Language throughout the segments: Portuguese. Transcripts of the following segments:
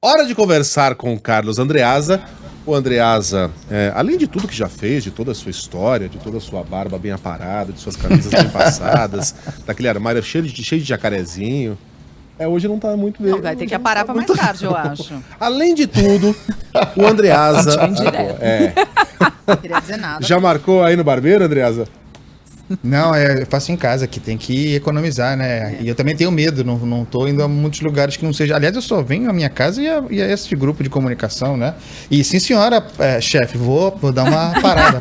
hora de conversar com o Carlos Andreasa. O Andreasa, além de tudo que já fez, de toda a sua história, de toda a sua barba bem aparada, de suas camisas bem passadas, daquele armário cheio de jacarezinho, hoje não tá muito bem. Não, vai ter que aparar pra mais tarde, eu acho. Além de tudo, o Andreasa... Não queria dizer nada. Já marcou aí no barbeiro, Andreasa? Não, eu faço em casa, que tem que economizar, né? E eu também tenho medo, não tô indo a muitos lugares que não seja... Aliás, eu só venho à minha casa e a esse grupo de comunicação, né? E sim, senhora, chefe, vou dar uma parada.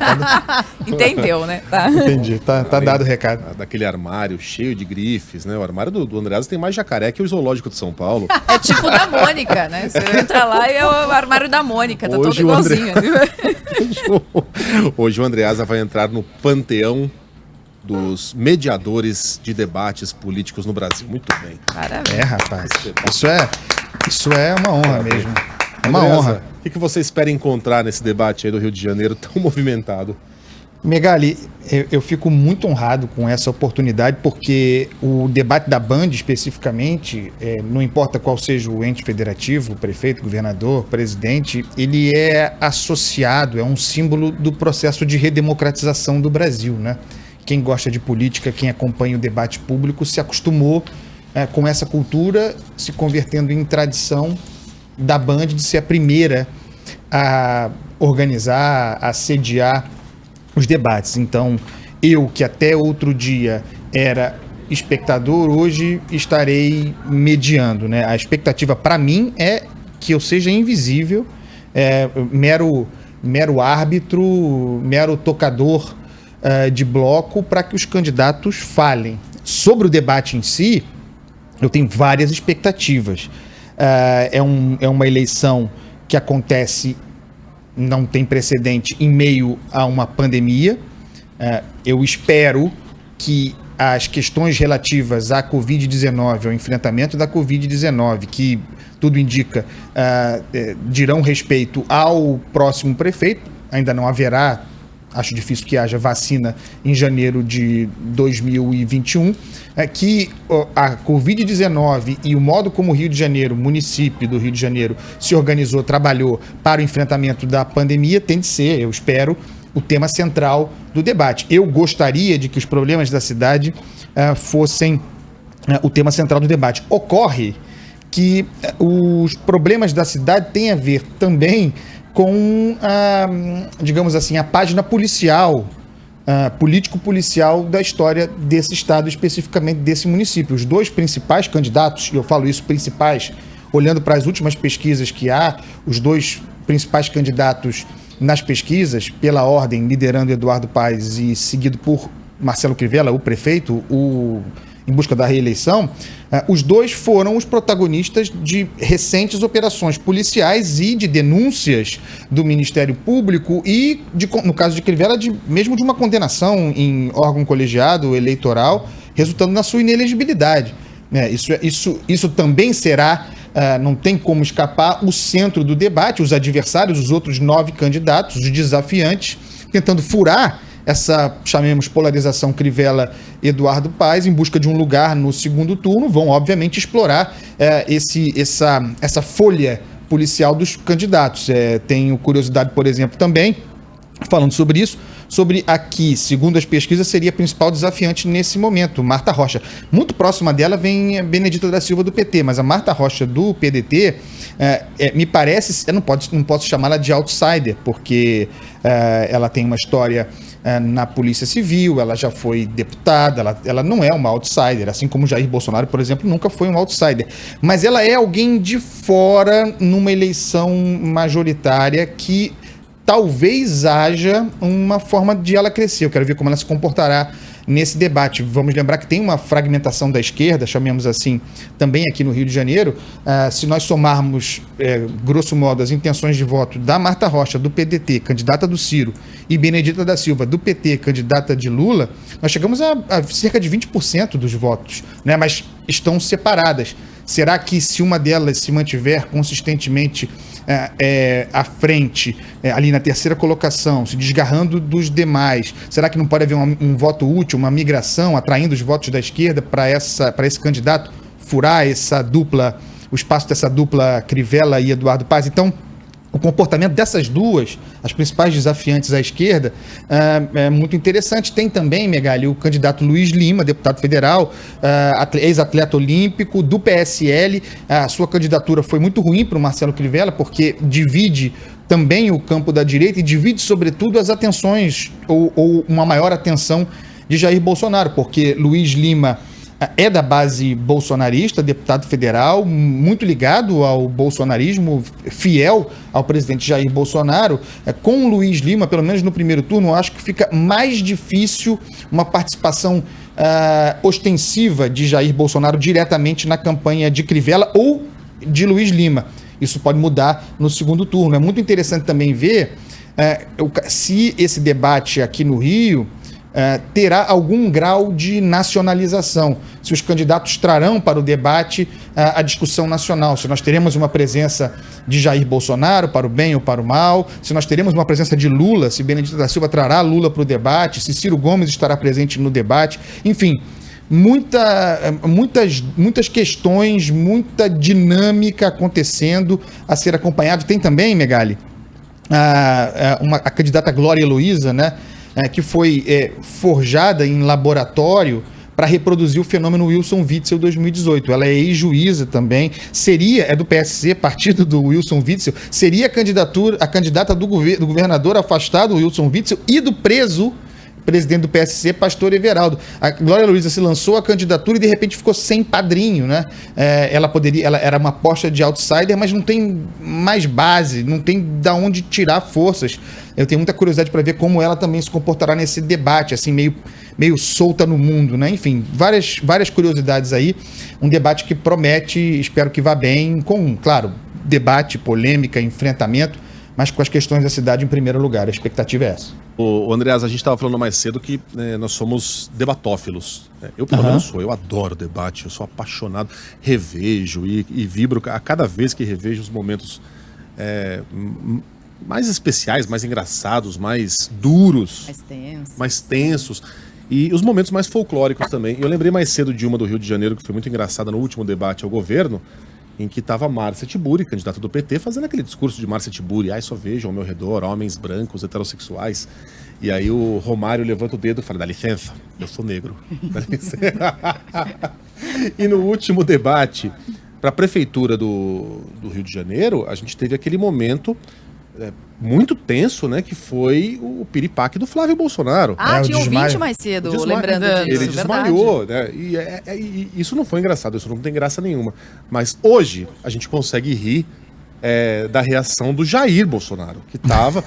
Entendeu, né? Tá. Entendi, tá dado o recado. Daquele armário cheio de grifes, né? O armário do Andreasa tem mais jacaré que o Zoológico de São Paulo. É tipo da Mônica, né? Você entra lá e é o armário da Mônica, tá todo igualzinho. Hoje o Andreasa vai entrar no panteão dos mediadores de debates políticos no Brasil. Muito bem. Parabéns. Rapaz. Isso é uma honra mesmo. É uma Andreasa, honra. O que você espera encontrar nesse debate aí do Rio de Janeiro tão movimentado? Megali, eu fico muito honrado com essa oportunidade, porque o debate da Band, especificamente, não importa qual seja o ente federativo, prefeito, governador, presidente, ele é associado, é um símbolo do processo de redemocratização do Brasil, né? Quem gosta de política, quem acompanha o debate público, se acostumou com essa cultura, se convertendo em tradição da Band de ser a primeira a organizar, a sediar os debates. Então, eu que até outro dia era espectador, hoje estarei mediando, né? A expectativa para mim é que eu seja invisível, mero árbitro, mero tocador de bloco para que os candidatos falem. Sobre o debate em si, eu tenho várias expectativas. É uma eleição que acontece, não tem precedente, em meio a uma pandemia. Eu espero que as questões relativas à Covid-19, ao enfrentamento da Covid-19, que tudo indica, dirão respeito ao próximo prefeito. Ainda não haverá, acho difícil que haja vacina em janeiro de 2021, que a Covid-19 e o modo como o Rio de Janeiro, o município do Rio de Janeiro, se organizou, trabalhou para o enfrentamento da pandemia, tem de ser, eu espero, o tema central do debate. Eu gostaria de que os problemas da cidade fossem o tema central do debate. Ocorre que os problemas da cidade têm a ver também com, digamos assim, a página policial, político-policial da história desse estado, especificamente desse município. Os dois principais candidatos, e eu falo isso principais, olhando para as últimas pesquisas que há, os dois principais candidatos nas pesquisas, pela ordem, liderando Eduardo Paes e seguido por Marcelo Crivella, o prefeito, em busca da reeleição, os dois foram os protagonistas de recentes operações policiais e de denúncias do Ministério Público e, no caso de Crivella, mesmo de uma condenação em órgão colegiado eleitoral, resultando na sua inelegibilidade. Isso também será, não tem como escapar, o centro do debate, os adversários, os outros 9 candidatos, os desafiantes, tentando furar essa, chamemos, polarização Crivella-Eduardo Paes, em busca de um lugar no segundo turno, vão, obviamente, explorar essa folha policial dos candidatos. Tenho curiosidade, por exemplo, também, falando sobre isso, sobre aqui, segundo as pesquisas, seria a principal desafiante nesse momento, Marta Rocha. Muito próxima dela vem a Benedita da Silva do PT, mas a Marta Rocha do PDT, me parece, eu não posso chamá-la de outsider, porque ela tem uma história na Polícia Civil, ela já foi deputada, ela não é uma outsider, assim como Jair Bolsonaro, por exemplo, nunca foi um outsider. Mas ela é alguém de fora numa eleição majoritária que talvez haja uma forma de ela crescer. Eu quero ver como ela se comportará nesse debate. Vamos lembrar que tem uma fragmentação da esquerda, chamemos assim, também aqui no Rio de Janeiro. Se nós somarmos, grosso modo, as intenções de voto da Marta Rocha, do PDT, candidata do Ciro, e Benedita da Silva, do PT, candidata de Lula, nós chegamos a cerca de 20% dos votos, né? Mas estão separadas. Será que se uma delas se mantiver consistentemente à frente, ali na terceira colocação, se desgarrando dos demais, será que não pode haver um voto útil, uma migração, atraindo os votos da esquerda para esse candidato, furar essa dupla o espaço dessa dupla Crivella e Eduardo Paes. Então, o comportamento dessas duas, as principais desafiantes à esquerda, é muito interessante. Tem também, Megali, o candidato Luiz Lima, deputado federal, ex-atleta olímpico, do PSL. A sua candidatura foi muito ruim para o Marcelo Crivella, porque divide também o campo da direita e divide, sobretudo, as atenções ou uma maior atenção de Jair Bolsonaro, porque Luiz Lima é da base bolsonarista, deputado federal, muito ligado ao bolsonarismo, fiel ao presidente Jair Bolsonaro. Com o Luiz Lima, pelo menos no primeiro turno, eu acho que fica mais difícil uma participação ostensiva de Jair Bolsonaro diretamente na campanha de Crivella ou de Luiz Lima. Isso pode mudar no segundo turno. É muito interessante também ver se esse debate aqui no Rio terá algum grau de nacionalização, se os candidatos trarão para o debate a discussão nacional, se nós teremos uma presença de Jair Bolsonaro para o bem ou para o mal, se nós teremos uma presença de Lula, se Benedito da Silva trará Lula para o debate, se Ciro Gomes estará presente no debate, enfim, muitas questões, muita dinâmica acontecendo a ser acompanhado. Tem também, Megali, a candidata Glória Heloísa, né, que foi forjada em laboratório para reproduzir o fenômeno Wilson Witzel 2018. Ela é ex-juíza também, é do PSC, partido do Wilson Witzel, seria a candidata do governador afastado, Wilson Witzel, e do presidente do PSC, Pastor Everaldo. A Glória Heloísa se lançou a candidatura e de repente ficou sem padrinho, né? Ela era uma aposta de outsider, mas não tem mais base, não tem da onde tirar forças. Eu tenho muita curiosidade para ver como ela também se comportará nesse debate, assim, meio solta no mundo, né? Enfim, várias curiosidades aí. Um debate que promete, espero que vá bem, com, claro, debate, polêmica, enfrentamento, mas com as questões da cidade em primeiro lugar. A expectativa é essa. O Andreas, a gente estava falando mais cedo que nós somos debatófilos. Eu, pelo menos, eu adoro debate, eu sou apaixonado, revejo e vibro a cada vez que revejo os momentos mais especiais, mais engraçados, mais duros, mais tensos. E os momentos mais folclóricos também. Eu lembrei mais cedo de uma do Rio de Janeiro, que foi muito engraçada no último debate ao governo, em que estava Márcia Tiburi, candidata do PT, fazendo aquele discurso de Márcia Tiburi, só vejam ao meu redor homens brancos, heterossexuais. E aí o Romário levanta o dedo e fala, dá licença, eu sou negro. Dá licença. E no último debate, para a prefeitura do Rio de Janeiro, a gente teve aquele momento muito tenso, né, que foi o piripaque do Flávio Bolsonaro. Tinha ouvinte mais cedo, lembrando disso. Ele desmaiou, né, e isso não foi engraçado, isso não tem graça nenhuma. Mas hoje a gente consegue rir da reação do Jair Bolsonaro, que estava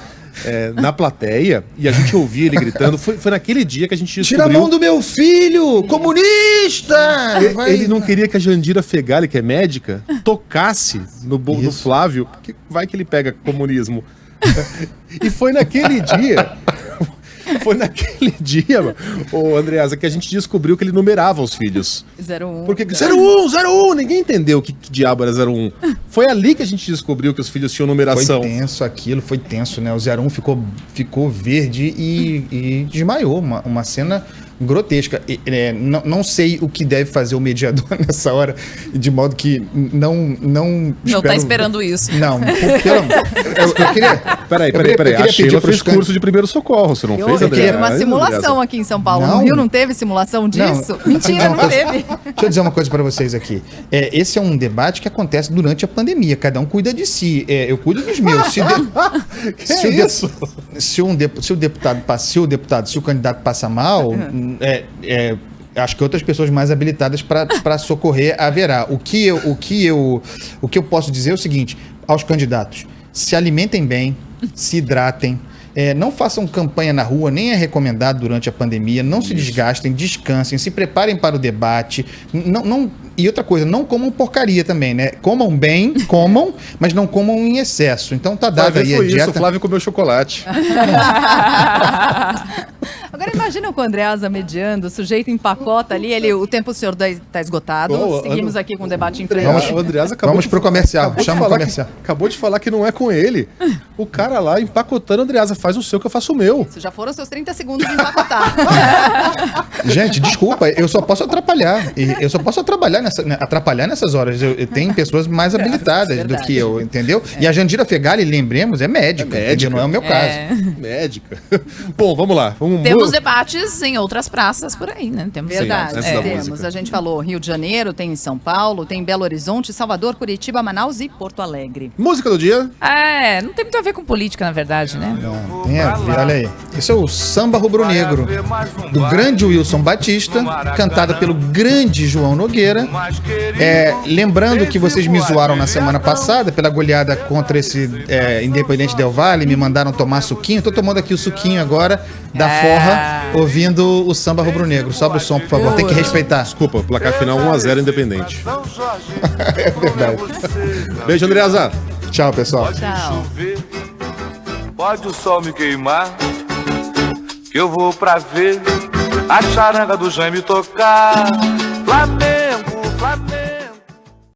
na plateia e a gente ouvia ele gritando. Foi naquele dia que a gente descobriu... Tira a mão do meu filho, comunista! Ele não queria que a Jandira Fegali, que é médica, tocasse no Flávio, porque vai que ele pega comunismo. E foi naquele dia... ô Andreasa, que a gente descobriu que ele numerava os filhos. 01. Porque 01, ninguém entendeu que diabo era 01. Foi ali que a gente descobriu que os filhos tinham numeração. Foi tenso aquilo, foi tenso, né? O 01 ficou verde e desmaiou, uma cena grotesca. Não sei o que deve fazer o mediador nessa hora, de modo que não tá esperando isso. Não, pelo amor. Eu queria... Peraí. A Sheila fez curso de primeiro socorro, você não fez, André? Teve uma simulação aqui em São Paulo. No Rio não teve simulação disso? Mentira, não teve. Deixa eu dizer uma coisa para vocês aqui. Esse é um debate que acontece durante a pandemia. Cada um cuida de si. Eu cuido dos meus. Se o candidato passa mal, acho que outras pessoas mais habilitadas para socorrer haverá. O que eu posso dizer é o seguinte, aos candidatos: se alimentem bem, se hidratem, não façam campanha na rua, nem é recomendado durante a pandemia, não se desgastem, descansem, se preparem para o debate, e outra coisa, não comam porcaria também, né? Comam bem, mas não comam em excesso. Então tá dado aí a dieta. O Flávio comeu chocolate. Agora imagina com o Andreasa mediando, o sujeito empacota ali, o tempo, senhor, tá esgotado. Seguimos aqui com o debate em frente. O Andreasa Vamos pro comercial, chama o comercial. Acabou de falar que não é com ele. O cara lá empacotando, Andreasa, faz o seu que eu faço o meu. Isso já foram seus 30 segundos de empacotar. Gente, desculpa, eu só posso atrapalhar. E eu só posso atrapalhar nessas horas. Eu tenho pessoas mais habilitadas do que eu, entendeu? E a Jandira Fegali, lembremos, é médica. Não é o meu caso. Médica. Bom, vamos lá. Temos debates em outras praças por aí, né? Temos Verdade. temos. A gente falou Rio de Janeiro, tem em São Paulo, tem Belo Horizonte, Salvador, Curitiba, Manaus e Porto Alegre. Música do dia. Não tem muito a ver com política, na verdade, né? Não, tem a ver, olha aí. Esse é o Samba Rubro-Negro, do grande Wilson Batista, cantada pelo grande João Nogueira. Lembrando que vocês me zoaram na semana passada pela goleada contra esse Independente Del Valle, me mandaram tomar suquinho. Tô tomando aqui o suquinho agora da Forra, ouvindo o Samba Rubro-Negro. Sobe o som, por favor, tem que respeitar. Desculpa, placar final 1-0 Independente. É verdade. Beijo, Andreasa. Tchau, pessoal. Tchau. Pode o sol me queimar, que eu vou pra ver a charanga do Jaime tocar. Flamengo.